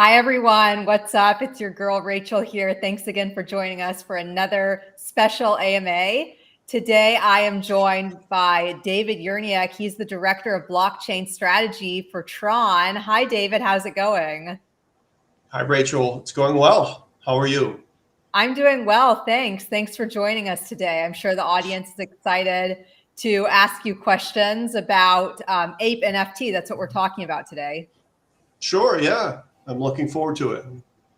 Hi, everyone. What's up? It's your girl, Rachel here. Thanks again for joining us for another special AMA. Today, I am joined by David Uhryniak. He's the Director of Blockchain Strategy for Tron. Hi, David. How's it going? Hi, Rachel. It's going well. How are you? I'm doing well. Thanks. Thanks for joining us today. I'm sure the audience is excited to ask you questions about Ape NFT. That's what we're talking about today. Sure, yeah. I'm looking forward to it.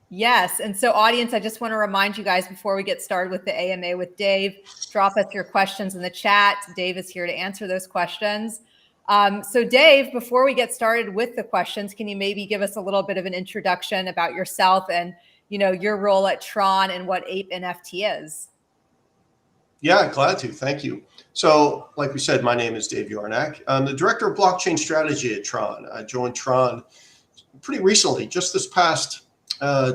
Yes. And so audience, I just want to remind you guys before we get started with the AMA with Dave, drop us your questions in the chat. Dave is here to answer those questions. So Dave, before we get started with the questions, can you maybe give us a little bit of an introduction about yourself and your role at Tron and what Ape NFT is? Yeah, glad to. Thank you. So, like we said, my name is Dave Uhryniak. I'm the Director of Blockchain Strategy at Tron. I joined Tron pretty recently, just this past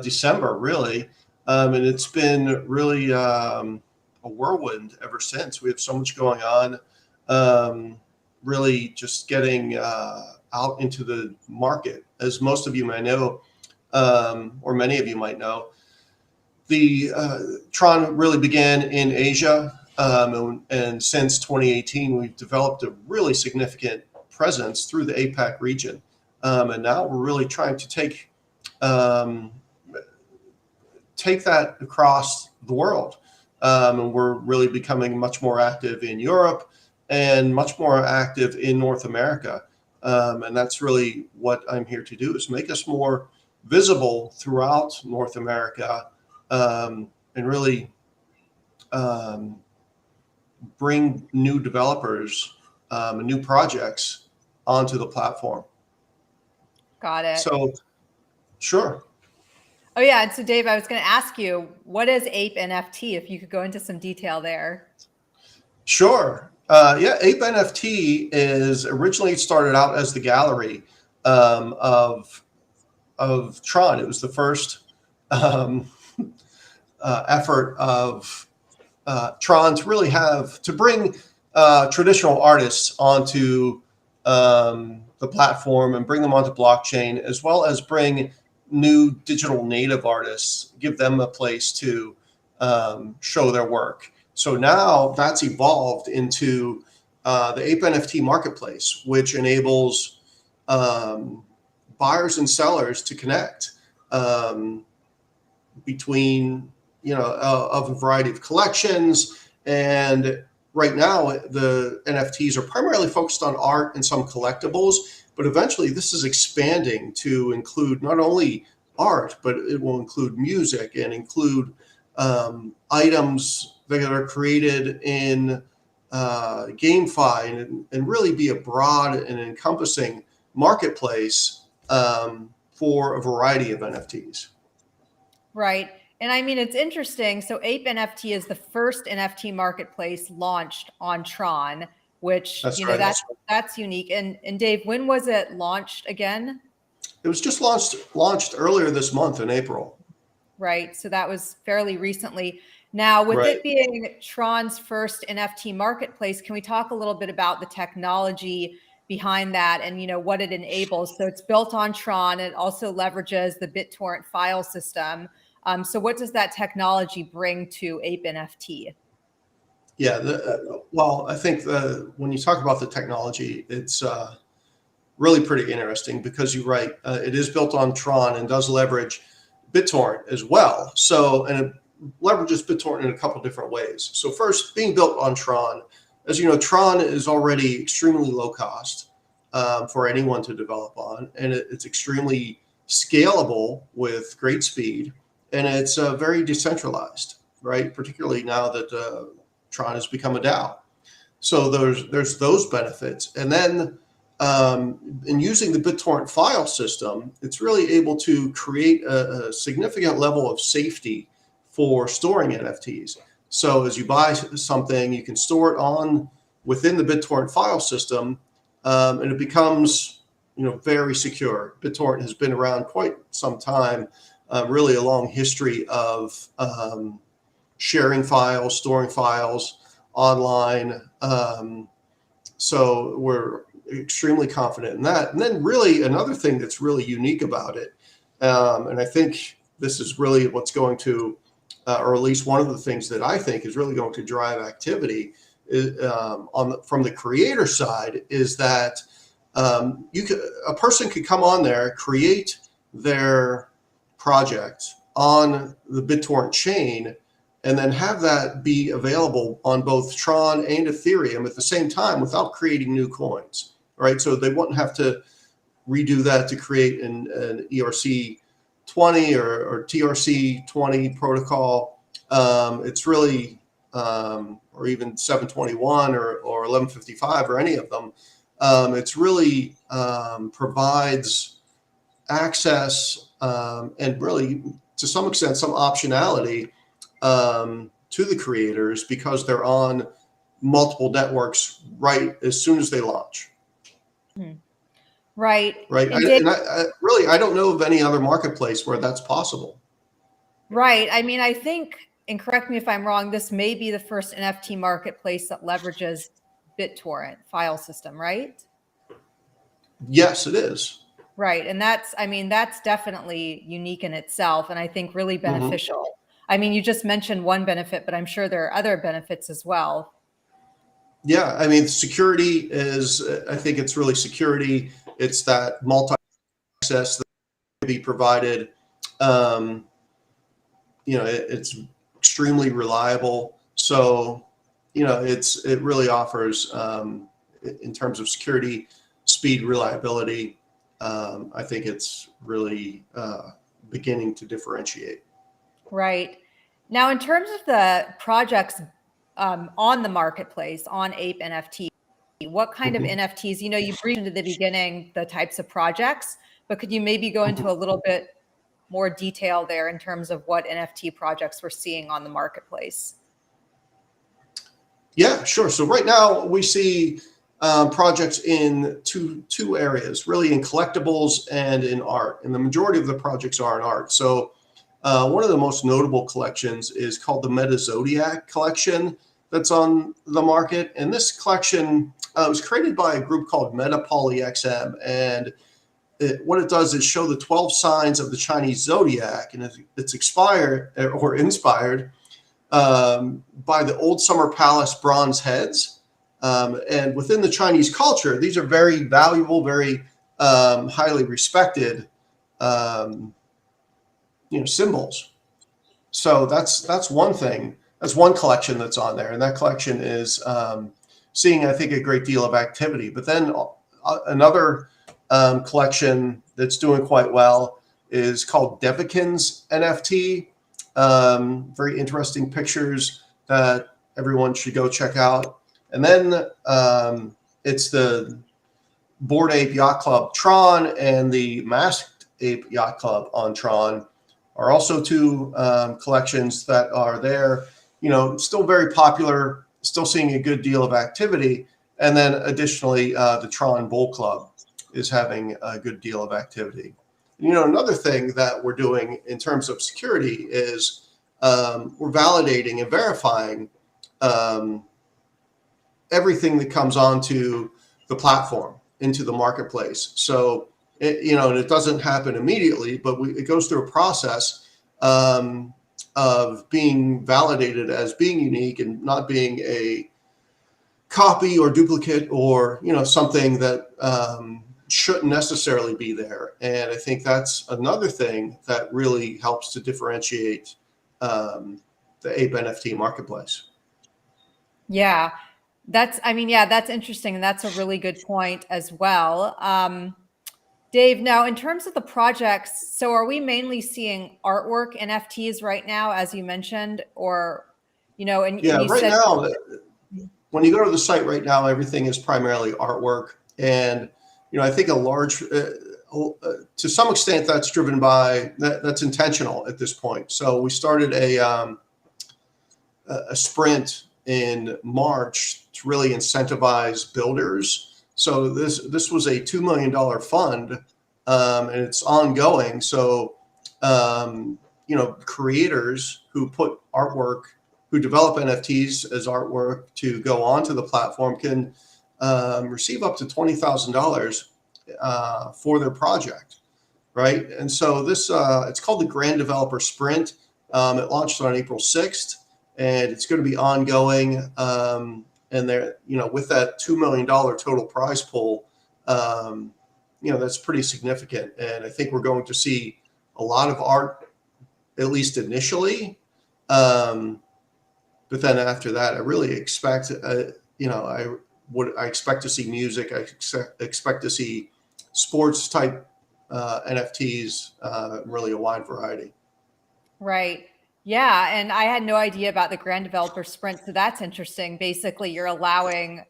December, really. And it's been really a whirlwind ever since. We have so much going on. Really just getting out into the market. As most of you may know, or many of you might know, the Tron really began in Asia. And since 2018, we've developed a really significant presence through the APAC region. And now we're really trying to take that across the world. And we're really becoming much more active in Europe and much more active in North America. And that's really what I'm here to do, is make us more visible throughout North America, and really bring new developers and new projects onto the platform. Got it. So, sure. Oh, yeah. And so, Dave, I was going to ask you, what is Ape NFT? If you could go into some detail there. Sure. Yeah, Ape NFT is originally started out as the gallery of Tron. It was the first effort of Tron to really to bring traditional artists onto the platform and bring them onto blockchain, as well as bring new digital native artists, give them a place to show their work. So now that's evolved into the APENFT Marketplace, which enables buyers and sellers to connect between of a variety of collections. And right now, the NFTs are primarily focused on art and some collectibles, but eventually this is expanding to include not only art, but it will include music and include items that are created in GameFi, and really be a broad and encompassing marketplace for a variety of NFTs. Right. And I mean, it's interesting. So Ape NFT is the first NFT marketplace launched on Tron, which, that's unique. And Dave, when was it launched again? It was just launched earlier this month in April. Right. So that was fairly recently. Now, with it being Tron's first NFT marketplace, can we talk a little bit about the technology behind that and, what it enables? So it's built on Tron. It also leverages the BitTorrent File System. So what does that technology bring to Ape NFT? Yeah, well, I think when you talk about the technology, it's really pretty interesting because you're right. It is built on Tron and does leverage BitTorrent as well. So, and it leverages BitTorrent in a couple different ways. So first, being built on Tron, as you know, Tron is already extremely low cost for anyone to develop on, and it's extremely scalable with great speed, and it's very decentralized, right? Particularly now that Tron has become a DAO. So there's those benefits. And then in using the BitTorrent file system, it's really able to create a significant level of safety for storing NFTs. So as you buy something, you can store it within the BitTorrent file system, and it becomes very secure. BitTorrent has been around quite some time, really a long history of sharing files, storing files online. So we're extremely confident in that. And then really another thing that's really unique about it And I think this is really what's going to, or at least one of the things that I think is really going to drive activity is, from the creator side, is that a person could come on there, create their project on the BitTorrent chain, and then have that be available on both Tron and Ethereum at the same time without creating new coins, right? So they wouldn't have to redo that to create an ERC20 or TRC20 protocol. It's really, or even 721 or 1155 or any of them. It's really provides access and really, to some extent, some optionality to the creators because they're on multiple networks right as soon as they launch. Right. Right. I don't know of any other marketplace where that's possible. Right. I mean, I think, and correct me if I'm wrong, this may be the first NFT marketplace that leverages BitTorrent file system, right? Yes, it is. Right. And that's, I mean, that's definitely unique in itself, and I think really beneficial. I mean, you just mentioned one benefit, but I'm sure there are other benefits as well. Yeah. I mean, security is, I think it's really security. It's that multi-access that can be provided. It's extremely reliable. So, it really offers, in terms of security, speed, reliability. I think it's really beginning to differentiate. Right. Now, in terms of the projects on the marketplace, on Ape NFT, what kind of NFTs, you briefed into the beginning the types of projects, but could you maybe go into a little bit more detail there in terms of what NFT projects we're seeing on the marketplace? Yeah, sure. So right now we see projects in two areas, really in collectibles and in art. And the majority of the projects are in art. So one of the most notable collections is called the Meta Zodiac collection that's on the market. And this collection was created by a group called MetaPolyXM. And what it does is show the 12 signs of the Chinese zodiac. And it's inspired by the Old Summer Palace bronze heads. And within the Chinese culture, these are very valuable, very highly respected symbols. So that's one thing. That's one collection that's on there. And that collection is seeing, I think, a great deal of activity. But then another collection that's doing quite well is called Devikin's NFT. Very interesting pictures that everyone should go check out. And then it's the Bored Ape Yacht Club Tron and the Masked Ape Yacht Club on Tron are also two collections that are there, still very popular, still seeing a good deal of activity. And then additionally, the Tron Bull Club is having a good deal of activity. Another thing that we're doing in terms of security is we're validating and verifying everything that comes onto the platform into the marketplace. So, and it doesn't happen immediately, but it goes through a process of being validated as being unique and not being a copy or duplicate or, something that shouldn't necessarily be there. And I think that's another thing that really helps to differentiate the Ape NFT marketplace. Yeah, that's interesting. And that's a really good point as well. Dave, now in terms of the projects, so are we mainly seeing artwork NFTs right now, as you mentioned, or, and you right said now, when you go to the site right now, everything is primarily artwork. And, I think a large, to some extent, that's driven by, that's intentional at this point. So we started a sprint in March to really incentivize builders. So this was a $2 million fund, and it's ongoing. So, creators who put artwork, who develop NFTs as artwork to go onto the platform can receive up to $20,000 for their project. right? And so this, it's called the Grand Developer Sprint. It launched on April 6th, and it's going to be ongoing. And there, with that $2 million total prize pool, that's pretty significant. And I think we're going to see a lot of art, at least initially. But then after that, I really expect, I expect to see music. I expect to see sports type NFTs, really a wide variety. Right. Yeah. And I had no idea about the Grand Developer Sprint. So that's interesting. Basically, you're allowing,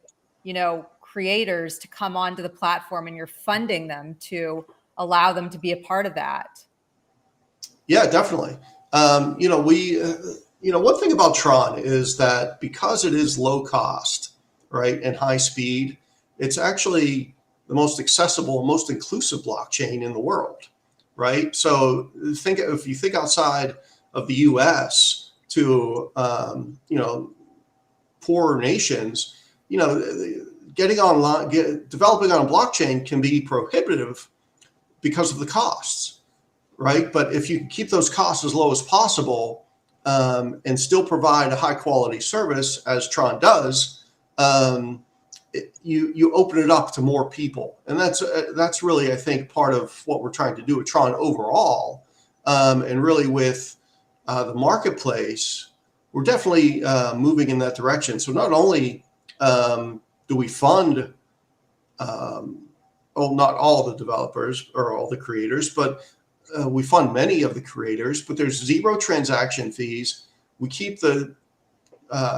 creators to come onto the platform and you're funding them to allow them to be a part of that. Yeah, definitely. One thing about Tron is that because it is low cost, right, and high speed, it's actually the most accessible, most inclusive blockchain in the world, right? So if you think outside of the U.S. to poorer nations, getting online, developing on a blockchain can be prohibitive because of the costs, right? But if you keep those costs as low as possible, and still provide a high quality service, as Tron does, you open it up to more people, and that's really, I think, part of what we're trying to do with Tron overall, and really with the marketplace, we're definitely moving in that direction. So not only do we fund, not all the developers or all the creators, but we fund many of the creators, but there's 0 transaction fees. We keep the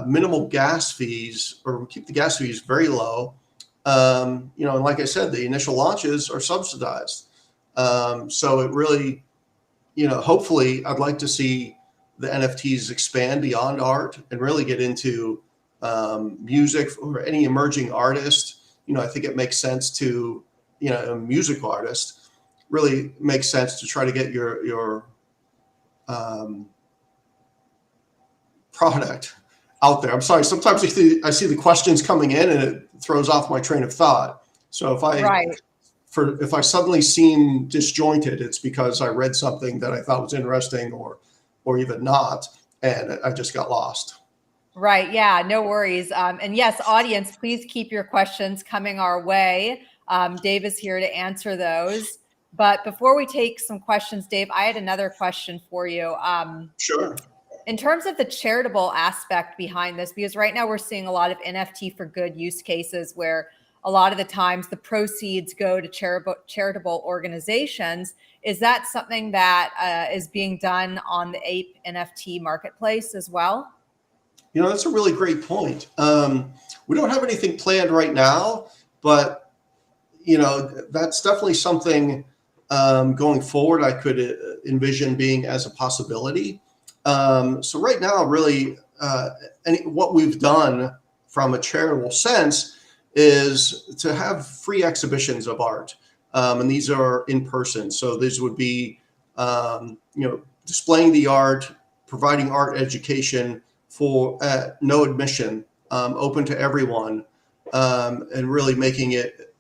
minimal gas fees, or we keep the gas fees very low. And like I said, the initial launches are subsidized. So it really, hopefully I'd like to see the NFTs expand beyond art and really get into music or any emerging artist. I think it makes sense to, a music artist, really makes sense to try to get your product out there. I'm sorry. Sometimes I see the questions coming in and it throws off my train of thought. So if I suddenly seem disjointed, it's because I read something that I thought was interesting or even not, and I just got lost. Right. Yeah, no worries. And yes, audience, please keep your questions coming our way. Dave is here to answer those. But before we take some questions, Dave, I had another question for you. Sure. In terms of the charitable aspect behind this, because right now we're seeing a lot of NFT for good use cases where a lot of the times the proceeds go to charitable organizations. Is that something that is being done on the APENFT Marketplace as well? That's a really great point. We don't have anything planned right now, but that's definitely something going forward I could envision being as a possibility. So right now, really, what we've done from a charitable sense is to have free exhibitions of art, and these are in person. So these would be, displaying the art, providing art education for no admission, open to everyone, and really making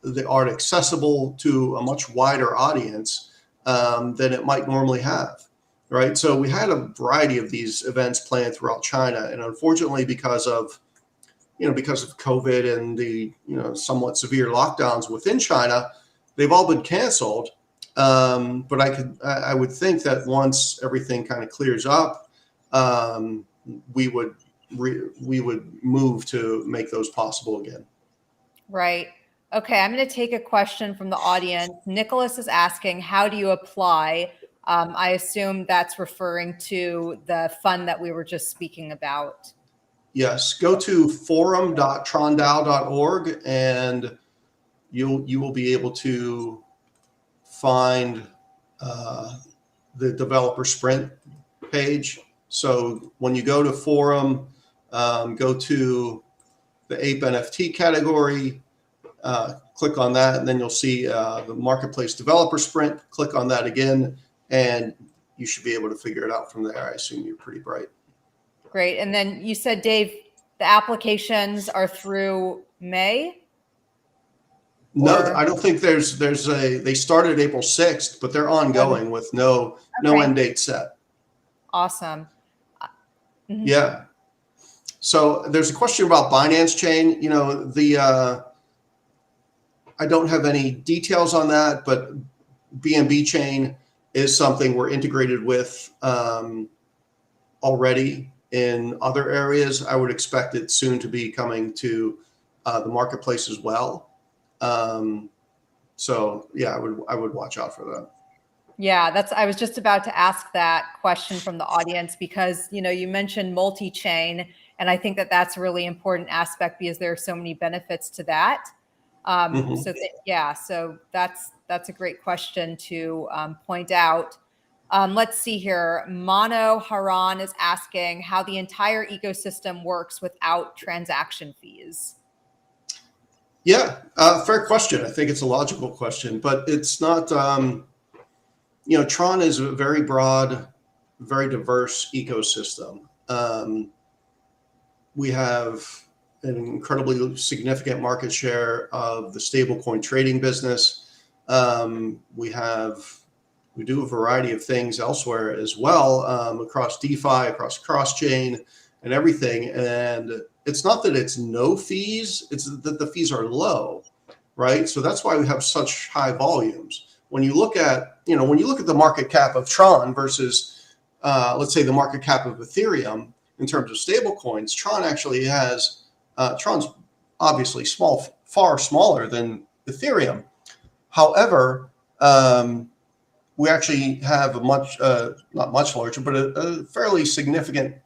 the art accessible to a much wider audience than it might normally have. Right. So we had a variety of these events planned throughout China. And unfortunately, because of COVID and the, somewhat severe lockdowns within China, they've all been canceled. But I would think that once everything kind of clears up, we would move to make those possible again. Right. Okay. I'm going to take a question from the audience. Nicholas is asking, how do you apply? I assume that's referring to the fund that we were just speaking about. Yes, go to forum.trondao.org and you will be able to find the developer sprint page. So when you go to forum, go to the APENFT category, click on that, and then you'll see the marketplace developer sprint. Click on that again, and you should be able to figure it out from there. I assume you're pretty bright. Great. And then you said, Dave, the applications are through May? No, Or I don't think they started April 6th, but they're ongoing with no okay, end date set. awesome. Mhm. Yeah. So there's a question about Binance Chain. I don't have any details on that, but BNB Chain is something we're integrated with already in other areas. I would expect it soon to be coming to the marketplace as well. So yeah, I would watch out for that. Yeah, I was just about to ask that question from the audience because, you mentioned multi-chain, and I think that that's a really important aspect because there are so many benefits to that. Mhm. So that's a great question to point out. Let's see here. Mono Haran is asking how the entire ecosystem works without transaction fees. Yeah, fair question. I think it's a logical question, but it's not. Tron is a very broad, very diverse ecosystem. We have an incredibly significant market share of the stablecoin trading business. We do a variety of things elsewhere as well, across DeFi, across cross-chain, and everything. And it's not that it's no fees; it's that the fees are low, right? So that's why we have such high volumes. When you look at the market cap of Tron versus, let's say, the market cap of Ethereum in terms of stable coins, Tron actually has Tron's obviously far smaller than Ethereum. However, we actually have a not much larger, but a fairly significant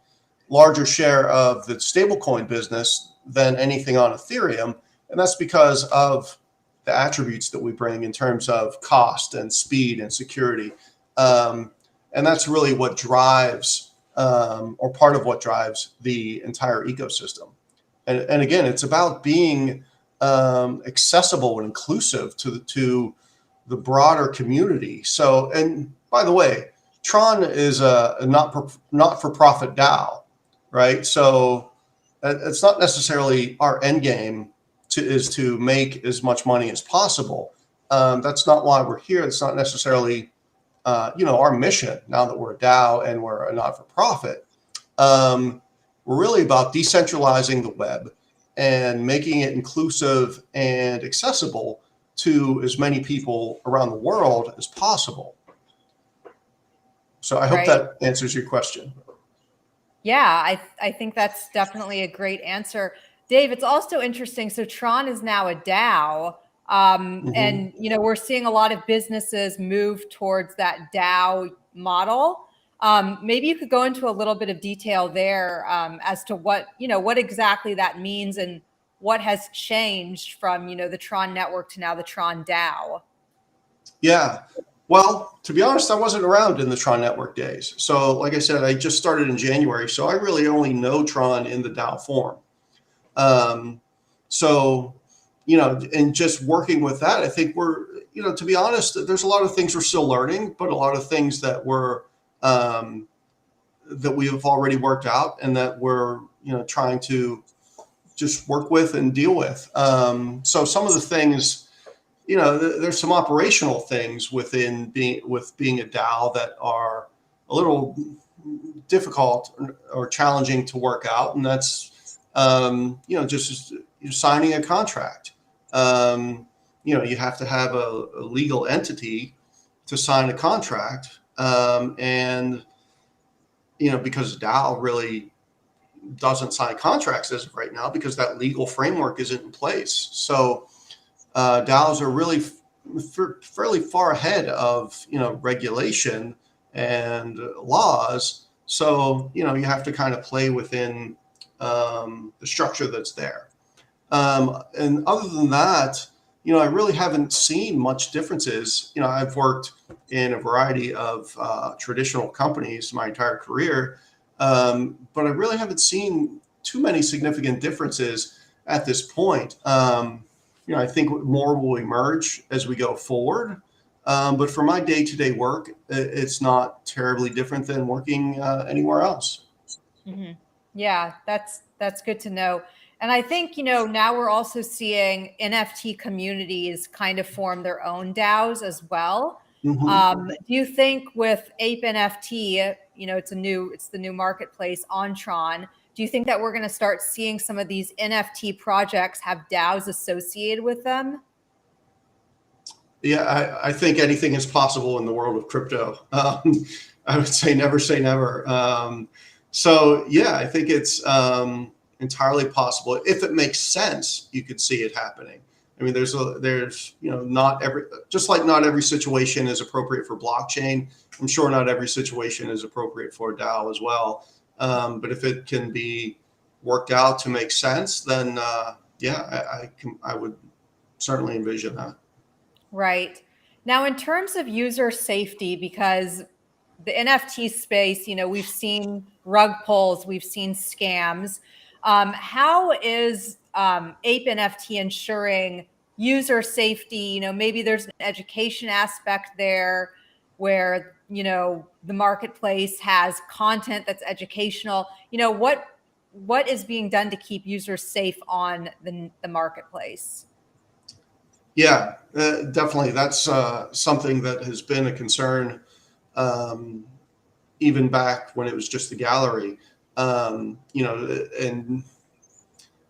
larger share of the stablecoin business than anything on Ethereum. And that's because of the attributes that we bring in terms of cost and speed and security. And that's really what drives, or part of what drives the entire ecosystem. And again, it's about being accessible and inclusive to the broader community. So, and by the way, Tron is a not-for-profit DAO, right? So it's not necessarily our end game is to make as much money as possible. That's not why we're here. It's not necessarily, our mission now that we're a DAO and we're a not-for-profit. We're really about decentralizing the web and making it inclusive and accessible to as many people around the world as possible. So I hope that answers your question. Yeah, I think that's definitely a great answer. Dave, it's also interesting. So Tron is now a DAO. And, we're seeing a lot of businesses move towards that DAO model. Maybe you could go into a little bit of detail there as to what exactly that means and what has changed from, the Tron network to now the Tron DAO. Yeah. Well, to be honest, I wasn't around in the Tron network days. So like I said, I just started in January. So I really only know Tron in the DAO form. So, and just working with that, I think we're, to be honest, there's a lot of things we're still learning, but a lot of things that that we have already worked out and that we're, trying to just work with and deal with. So some of the things, there's some operational things within being a DAO that are a little difficult or challenging to work out. And that's, just signing a contract. You have to have a legal entity to sign a contract. And, because DAO really doesn't sign contracts as of right now because that legal framework isn't in place. So DAOs are really fairly far ahead of, regulation and laws. So, you have to kind of play within the structure that's there. And other than that, I really haven't seen much differences. I've worked in a variety of traditional companies my entire career, but I really haven't seen too many significant differences at this point. I think more will emerge as we go forward. But for my day-to-day work, it's not terribly different than working anywhere else. Mm-hmm. Yeah, that's good to know. And I think, now we're also seeing NFT communities kind of form their own DAOs as well. Mm-hmm. Do you think with APENFT, it's the new marketplace on Tron, do you think that we're going to start seeing some of these NFT projects have DAOs associated with them? Yeah, I think anything is possible in the world of crypto. I would say never. So yeah, I think it's entirely possible. If it makes sense, you could see it happening. I mean, there's not every situation is appropriate for blockchain. I'm sure not every situation is appropriate for DAO as well. But if it can be worked out to make sense, then I would certainly envision that. Right. Now, in terms of user safety, because the NFT space, we've seen rug pulls, we've seen scams. How is Ape NFT ensuring user safety? Maybe there's an education aspect there where, the marketplace has content that's educational. What is being done to keep users safe on the marketplace? Yeah, definitely. That's something that has been a concern even back when it was just the gallery. And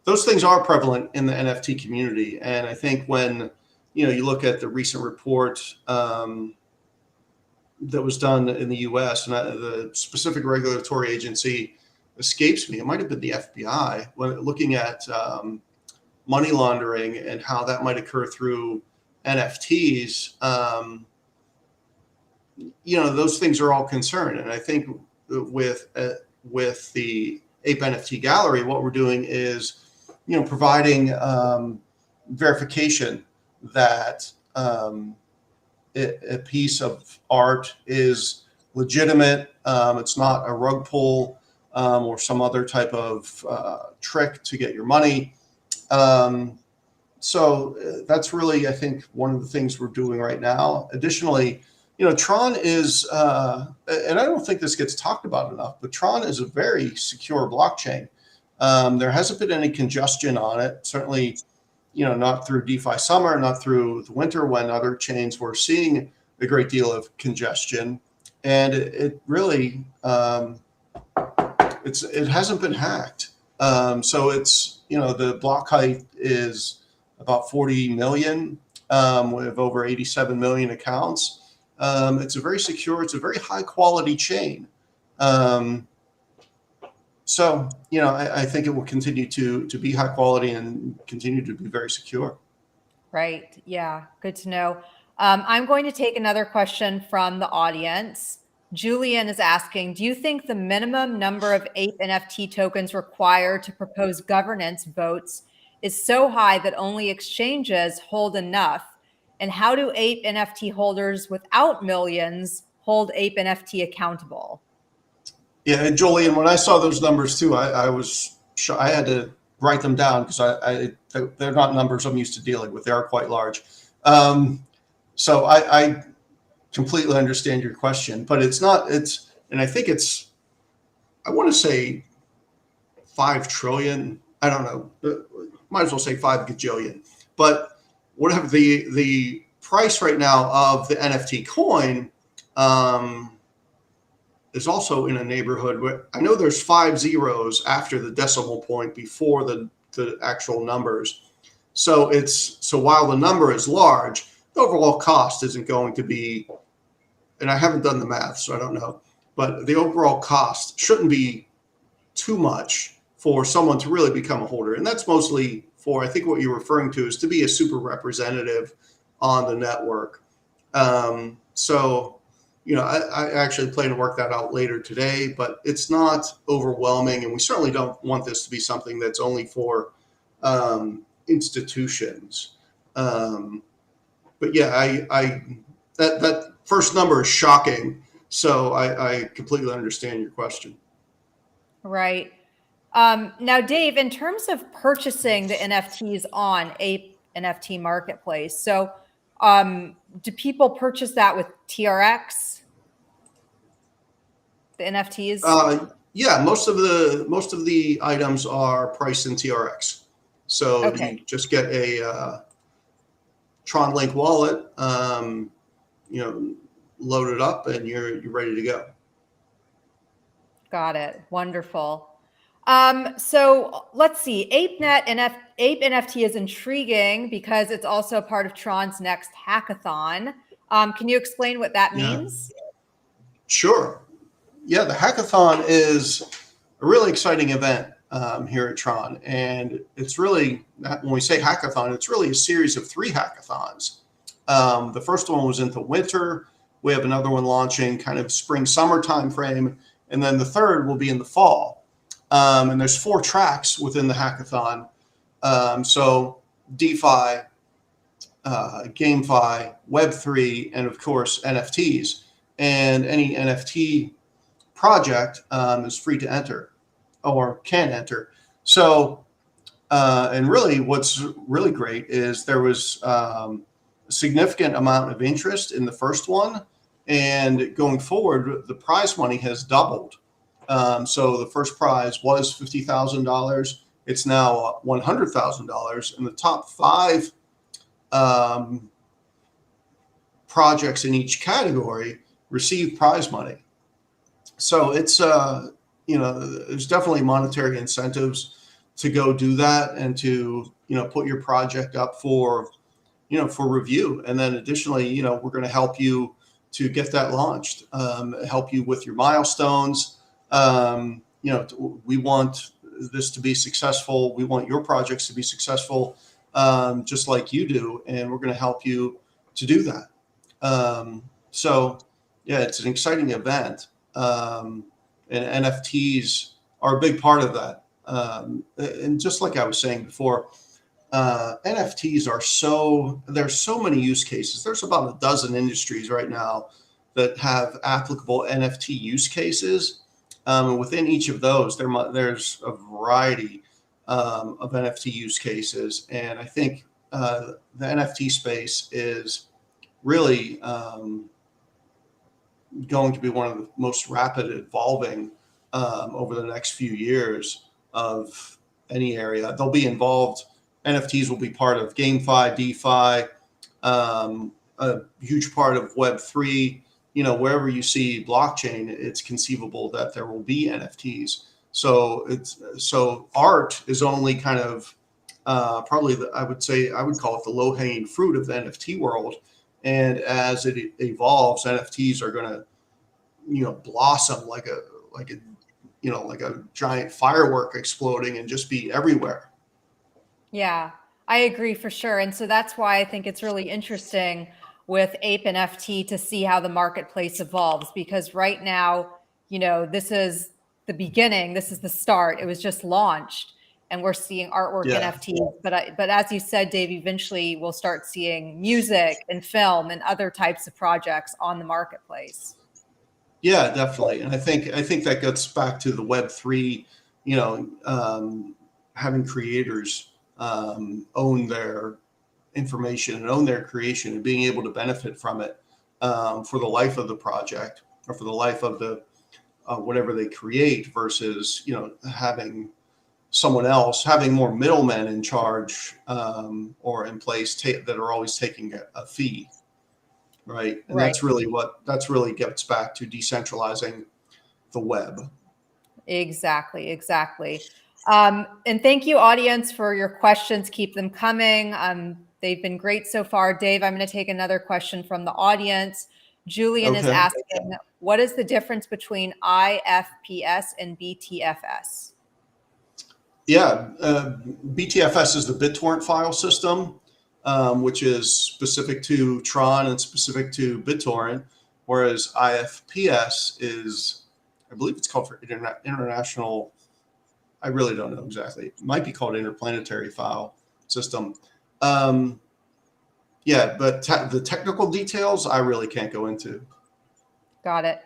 those things are prevalent in the NFT community. And I think when you look at the recent report that was done in the U.S. and the specific regulatory agency escapes me. It might have been the FBI when looking at money laundering and how that might occur through NFTs. Those things are all concerned. And I think with the Ape NFT gallery, what we're doing is, providing verification that a piece of art is legitimate. It's not a rug pull or some other type of trick to get your money. So that's really, I think, one of the things we're doing right now. Additionally, Tron is, and I don't think this gets talked about enough, but Tron is a very secure blockchain. There hasn't been any congestion on it. Certainly, not through DeFi summer, not through the winter when other chains were seeing a great deal of congestion. And it really, it hasn't been hacked. So it's, the block height is about 40 million with over 87 million accounts. It's a very secure, it's a very high quality chain. So, I think it will continue to be high quality and continue to be very secure. Right. Yeah. Good to know. I'm going to take another question from the audience. Julian is asking, do you think the minimum number of Ape NFT tokens required to propose governance votes is so high that only exchanges hold enough? And how do Ape NFT holders without millions hold Ape NFT accountable? Yeah, Julian, when I saw those numbers too, I was I had to write them down because they're not numbers I'm used to dealing with. They are quite large. So I completely understand your question, but and I think I want to say 5 trillion. I don't know. Might as well say 5 gajillion. But whatever the price right now of the NFT coin is also in a neighborhood where I know there's 5 zeros after the decimal point before the actual numbers. So while the number is large, the overall cost isn't going to be, and I haven't done the math, so I don't know, but the overall cost shouldn't be too much for someone to really become a holder. And that's mostly for, I think what you're referring to is to be a super representative on the network. So, I actually plan to work that out later today, but it's not overwhelming. And we certainly don't want this to be something that's only for institutions. But yeah, that first number is shocking. So I completely understand your question. Right. Now, Dave, in terms of purchasing the NFTs on Ape NFT Marketplace, so do people purchase that with TRX? The NFTs? Yeah, most of the items are priced in TRX. So Okay. you just get a Tron Link wallet, load it up, and you're ready to go. Got it. Wonderful. So let's see. Ape NFT is intriguing because it's also a part of Tron's next hackathon. Can you explain what that means? Sure. Yeah, the hackathon is a really exciting event here at Tron. And it's really, when we say hackathon, it's really a series of 3 hackathons. The first one was in the winter. We have another one launching kind of spring, summer time frame. And then the third will be in the fall. And there's 4 tracks within the hackathon. So DeFi, GameFi, Web3, and of course, NFTs. And any NFT project is free to enter or can enter. So, and really what's really great is there was a significant amount of interest in the first one. And going forward, the prize money has doubled. So the first prize was $50,000. It's now $100,000. And the top 5 projects in each category receive prize money. So it's, there's definitely monetary incentives to go do that and to, put your project up for review. And then additionally, we're going to help you to get that launched, help you with your milestones. We want this to be successful. We want your projects to be successful, just like you do. And we're going to help you to do that. So yeah, it's an exciting event. And NFTs are a big part of that. And just like I was saying before, NFTs there's so many use cases. There's about a dozen industries right now that have applicable NFT use cases. And within each of those, there's a variety of NFT use cases. And I think the NFT space is really going to be one of the most rapid evolving over the next few years of any area. They'll be involved. NFTs will be part of GameFi, DeFi, a huge part of Web3. Wherever you see blockchain, it's conceivable that there will be NFTs. So art is only kind of probably I would call it the low-hanging fruit of the NFT world. And as it evolves, NFTs are going to, blossom like a giant firework exploding and just be everywhere. Yeah, I agree for sure. And so that's why I think it's really interesting with APENFT to see how the marketplace evolves, because right now, this is the beginning. This is the start. It was just launched and we're seeing artwork NFTs. But as you said, Dave, eventually we'll start seeing music and film and other types of projects on the marketplace. Yeah, definitely. And I think that gets back to the Web3, having creators own their information and own their creation and being able to benefit from it for the life of the project or for the life of the whatever they create versus, having someone else, having more middlemen in charge or in place that are always taking a fee. Right. And that's really gets back to decentralizing the web. Exactly. And thank you, audience, for your questions. Keep them coming. They've been great so far. Dave, I'm going to take another question from the audience. Julian is asking, what is the difference between IFPS and BTFS? Yeah, BTFS is the BitTorrent File System, which is specific to Tron and specific to BitTorrent, whereas IFPS is, I believe it's called for international. I really don't know exactly. It might be called Interplanetary File System. But the technical details I really can't go into. Got it.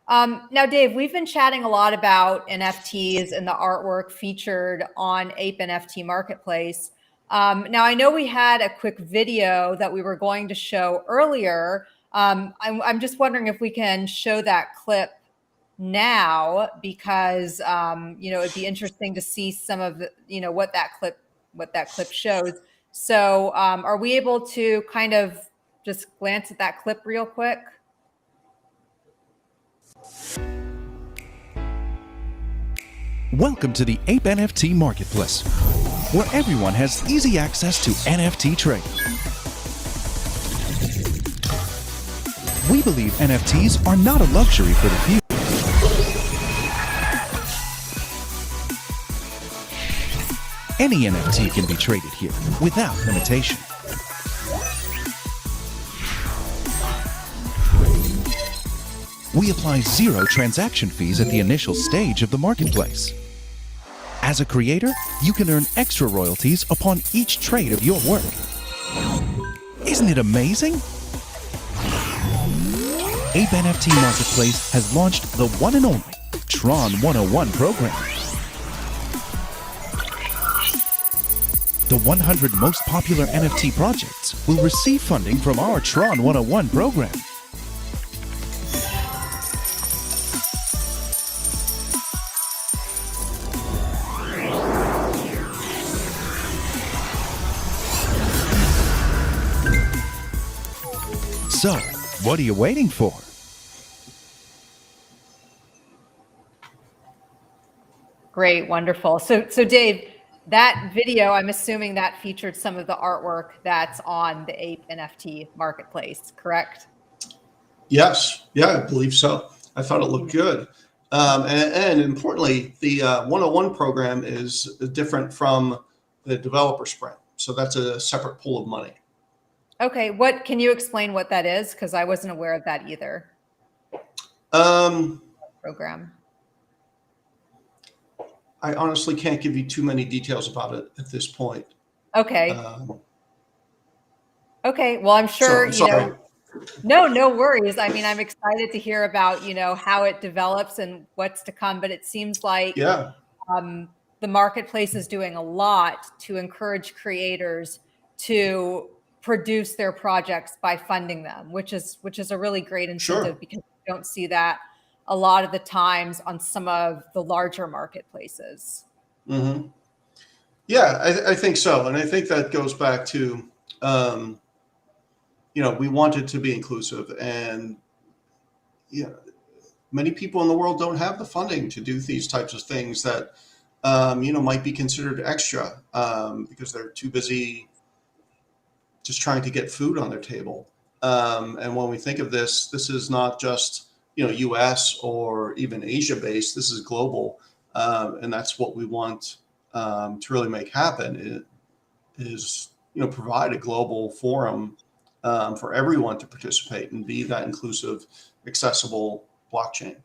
Now, Dave, we've been chatting a lot about NFTs and the artwork featured on APENFT Marketplace. Now, I know we had a quick video that we were going to show earlier. I'm just wondering if we can show that clip now, because, it'd be interesting to see some of the, what that clip what that clip shows. So are we able to kind of just glance at that clip real quick? Welcome to the APENFT Marketplace, where everyone has easy access to NFT trading. We believe NFTs are not a luxury for the few. Any NFT can be traded here without limitation. We apply 0 transaction fees at the initial stage of the marketplace. As a creator, you can earn extra royalties upon each trade of your work. Isn't it amazing? APENFT Marketplace has launched the one and only Tron 101 program. The 100 most popular NFT projects will receive funding from our Tron 101 program. So, what are you waiting for? Great, wonderful. So Dave, that video, I'm assuming that featured some of the artwork that's on the Ape NFT Marketplace, correct? Yes, yeah, I believe so. I thought it looked good. And importantly, the 101 program is different from the developer sprint. So that's a separate pool of money. Okay, can you explain what that is? Because I wasn't aware of that either. Program. I honestly can't give you too many details about it at this point. Okay. Okay. Well, I'm sure, no worries. I mean, I'm excited to hear about, how it develops and what's to come, but it seems like the marketplace is doing a lot to encourage creators to produce their projects by funding them, which is a really great incentive because you don't see that a lot of the times on some of the larger marketplaces. Mm-hmm. Yeah, I think so. And I think that goes back to, we want it to be inclusive, and many people in the world don't have the funding to do these types of things that, might be considered extra because they're too busy just trying to get food on their table. And when we think of this is not just, US or even Asia based, this is global. And that's what we want to really make happen is provide a global forum for everyone to participate and be that inclusive, accessible blockchain.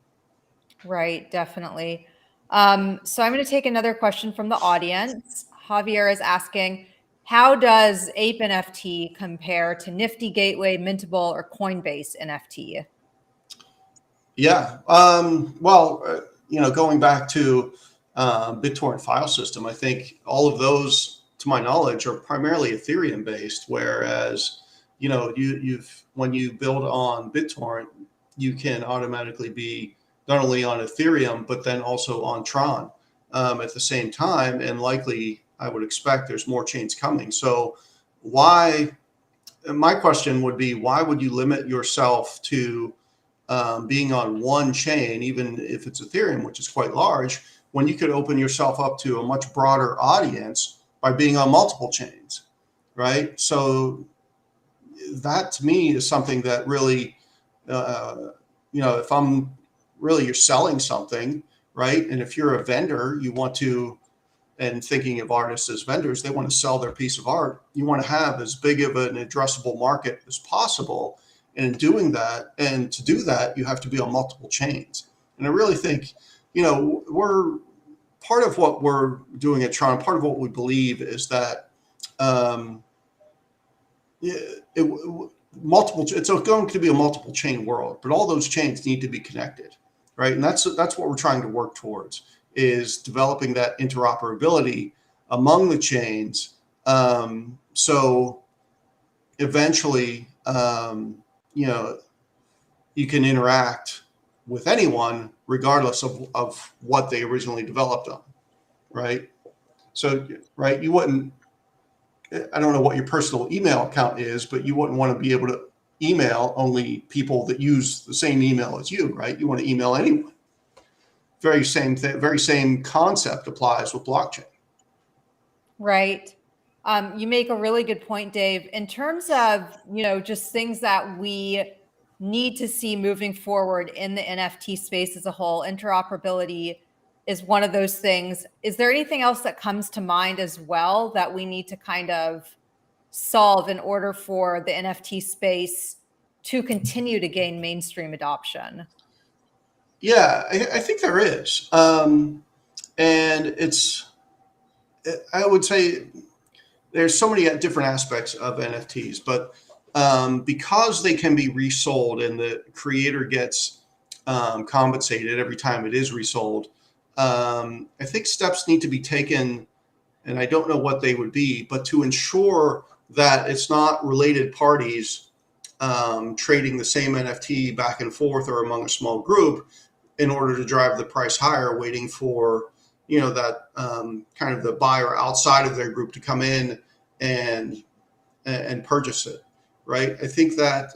Right, definitely. So I'm going to take another question from the audience. Javier is asking, how does Ape NFT compare to Nifty Gateway, Mintable, or Coinbase NFT? Yeah. Going back to BitTorrent File System, I think all of those, to my knowledge, are primarily Ethereum based. Whereas, when you build on BitTorrent, you can automatically be not only on Ethereum, but then also on Tron at the same time. And likely, I would expect there's more chains coming. So my question would be, why would you limit yourself to being on one chain, even if it's Ethereum, which is quite large, when you could open yourself up to a much broader audience by being on multiple chains, right? So that to me is something that really, if you're selling something, right? And if you're a vendor, you want to, and thinking of artists as vendors, they want to sell their piece of art. You want to have as big of an addressable market as possible. And in doing that, and to do that, you have to be on multiple chains. And I really think, we're part of what we're doing at Tron. Part of what we believe is that it's going to be a multiple chain world, but all those chains need to be connected, right? And that's what we're trying to work towards, is developing that interoperability among the chains. So eventually, you can interact with anyone regardless of what they originally developed on, right? So, right, you wouldn't, I don't know what your personal email account is, but you wouldn't want to be able to email only people that use the same email as you, right? You want to email anyone. Very same thing, very same concept applies with blockchain. Right. You make a really good point, Dave. In terms of, just things that we need to see moving forward in the NFT space as a whole, interoperability is one of those things. Is there anything else that comes to mind as well that we need to kind of solve in order for the NFT space to continue to gain mainstream adoption? Yeah, I think there is. And I would say there's so many different aspects of NFTs, but because they can be resold and the creator gets compensated every time it is resold, I think steps need to be taken, and I don't know what they would be, but to ensure that it's not related parties trading the same NFT back and forth or among a small group in order to drive the price higher, waiting for that kind of the buyer outside of their group to come in and purchase it, right? I think that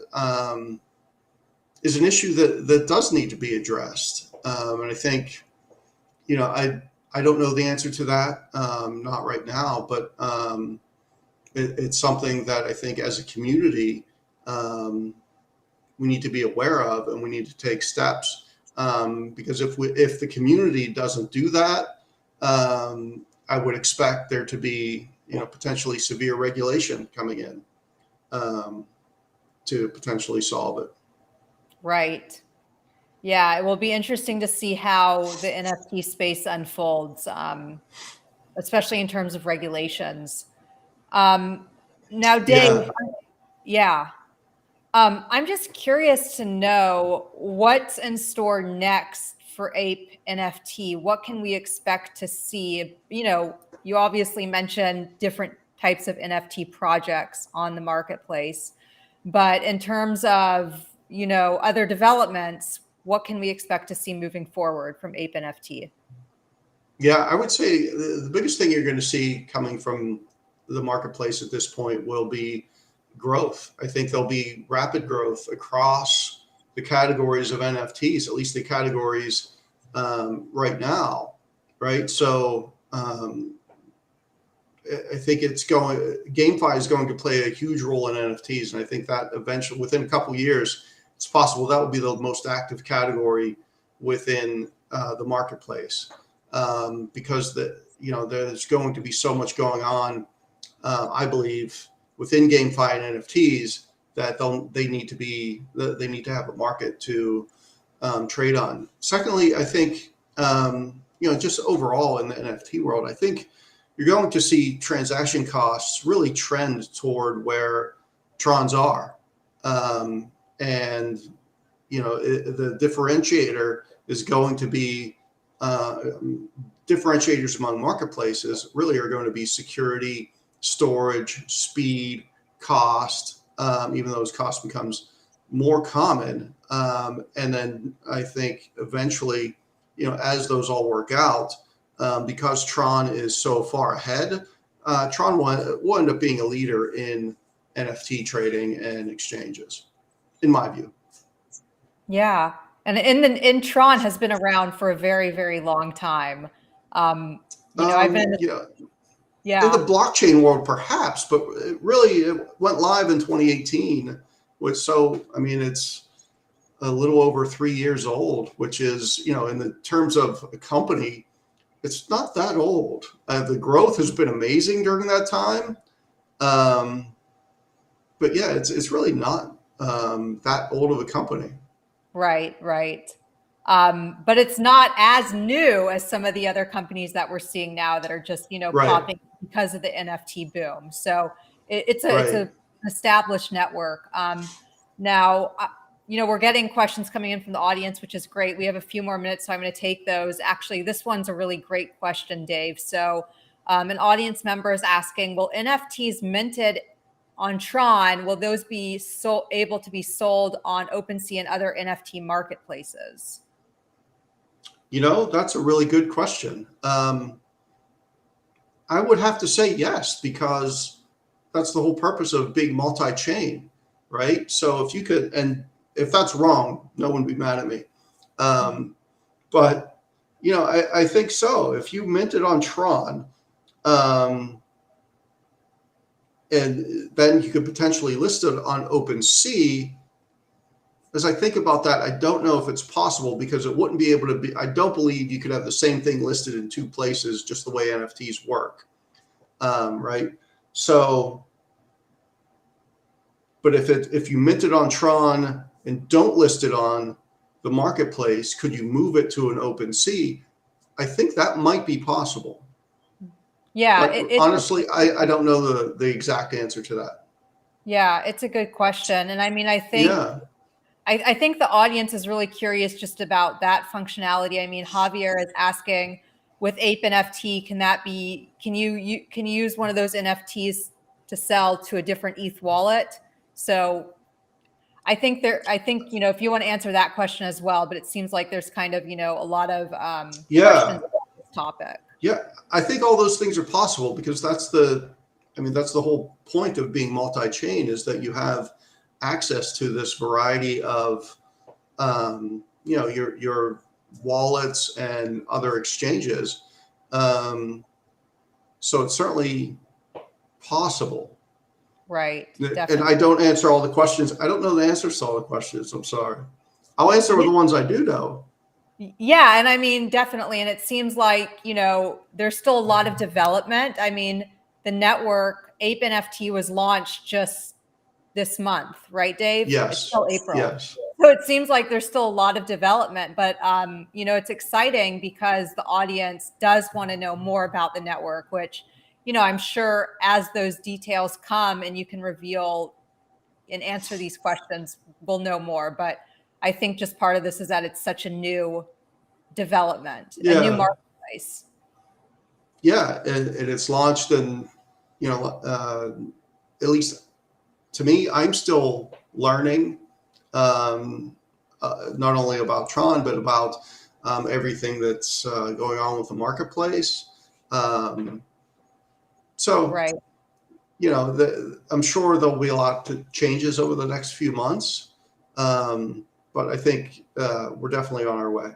is an issue that does need to be addressed, and I think I don't know the answer to that, not right now, but it's something that I think as a community we need to be aware of, and we need to take steps, because if the community doesn't do that, I would expect there to be potentially severe regulation coming in to potentially solve it. Right. Yeah, it will be interesting to see how the NFT space unfolds, especially in terms of regulations. Now, Dave, yeah. I'm just curious to know what's in store next for Ape NFT. What can we expect to see? You obviously mentioned different types of NFT projects on the marketplace, but in terms of, other developments, what can we expect to see moving forward from Ape NFT? Yeah, I would say the biggest thing you're going to see coming from the marketplace at this point will be growth. I think there'll be rapid growth across the categories of NFTs, at least the categories right now, right? So I think GameFi is going to play a huge role in NFTs, and I think that eventually, within a couple of years, it's possible that will be the most active category within the marketplace, because there's going to be so much going on, I believe, within GameFi and NFTs that they need to have a market to trade on. Secondly, I think just overall in the NFT world, I think you're going to see transaction costs really trend toward where Trons are, and the differentiator is going to be differentiators among marketplaces really are going to be security, storage, speed, cost, even though those costs becomes more common. And then I think eventually, as those all work out, because Tron is so far ahead, Tron will end up being a leader in NFT trading and exchanges, in my view. Yeah. And Tron has been around for a very, very long time. I've been in the blockchain world, perhaps, but it went live in 2018, it's a little over 3 years old, which is, in the terms of a company, it's not that old. The growth has been amazing during that time. But yeah, it's really not that old of a company. Right. But it's not as new as some of the other companies that we're seeing now that are just, popping because of the NFT boom. So it's an established network. Now, we're getting questions coming in from the audience, which is great. We have a few more minutes, so I'm going to take those. Actually, this one's a really great question, Dave. So an audience member is asking, will NFTs minted on Tron, will those be able to be sold on OpenSea and other NFT marketplaces? That's a really good question. I would have to say yes, because that's the whole purpose of being multi-chain, right? So if you could, and if that's wrong, no one would be mad at me. But, you know, I think so. If you minted on Tron, and then you could potentially list it on OpenSea. As I think about that, I don't know if it's possible, because it wouldn't be able to be, I don't believe you could have the same thing listed in two places, just the way NFTs work. Right. So, but if you mint it on Tron and don't list it on the marketplace, could you move it to an OpenSea? I think that might be possible. Yeah. Like, honestly, I don't know the exact answer to that. Yeah, it's a good question. And I mean, I think, I think the audience is really curious just about that functionality. I mean, Javier is asking, with APENFT, can you use one of those NFTs to sell to a different ETH wallet? So I think, you know, if you want to answer that question as well, but it seems like there's kind of, you know, a lot of questions about this topic. Yeah, I think all those things are possible, because that's the whole point of being multi-chain, is that you have access to this variety of, you know, your wallets and other exchanges. So it's certainly possible. Right. And I don't answer all the questions. I don't know the answers to all the questions. I'm sorry. I'll answer the ones I do know. Yeah. And I mean, definitely. And it seems like, you know, there's still a lot of development. I mean, the network, APENFT, was launched just this month, right, Dave? Yes. It's still April. Yes. So it seems like there's still a lot of development, but, you know, it's exciting because the audience does want to know more about the network, which, you know, I'm sure as those details come and you can reveal and answer these questions, we'll know more. But I think just part of this is that it's such a new development, a new marketplace. Yeah, and it's launched, and, you know, at least to me, I'm still learning, not only about Tron, but about everything that's going on with the marketplace. So, right. You know, I'm sure there'll be a lot of changes over the next few months, but I think we're definitely on our way.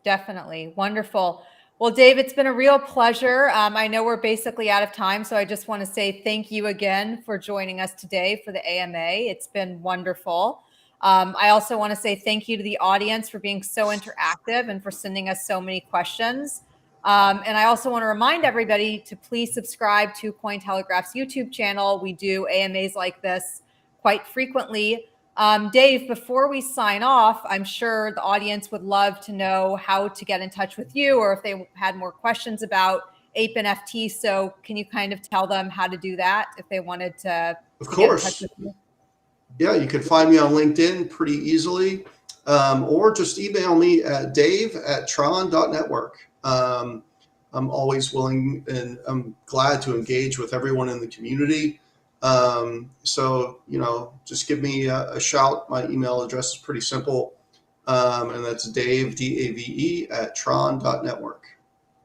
Definitely. Wonderful. Well, Dave, it's been a real pleasure. I know we're basically out of time, so I just want to say thank you again for joining us today for the AMA. It's been wonderful. I also want to say thank you to the audience for being so interactive and for sending us so many questions. And I also want to remind everybody to please subscribe to Cointelegraph's YouTube channel. We do AMAs like this quite frequently. Dave, before we sign off, I'm sure the audience would love to know how to get in touch with you, or if they had more questions about APENFT. So can you kind of tell them how to do that if they wanted to? Of course. Get in touch with you? Yeah, you can find me on LinkedIn pretty easily, or just email me at dave@tron.network. I'm always willing, and I'm glad to engage with everyone in the community. So, you know, just give me a shout. My email address is pretty simple. And that's Dave, DAVE, @tron.network.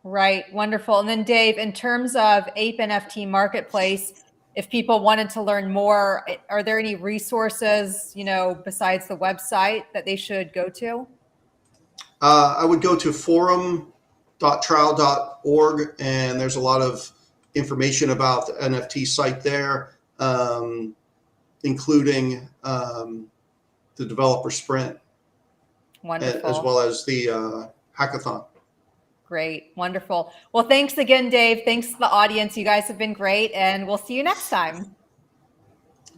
Right. Wonderful. And then Dave, in terms of APENFT Marketplace, if people wanted to learn more, are there any resources, you know, besides the website that they should go to? I would go to forum.trowel.org, and there's a lot of information about the NFT site there, including the developer sprint. Wonderful. As well as the hackathon. Great. Wonderful. Well, thanks again, Dave. Thanks to the audience. You guys have been great, and we'll see you next time.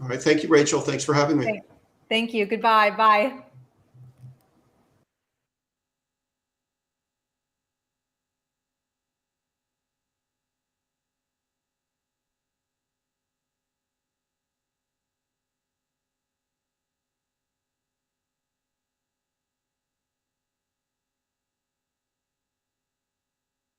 All right. Thank you, Rachel. Thanks for having me. Thank you. Goodbye. Bye.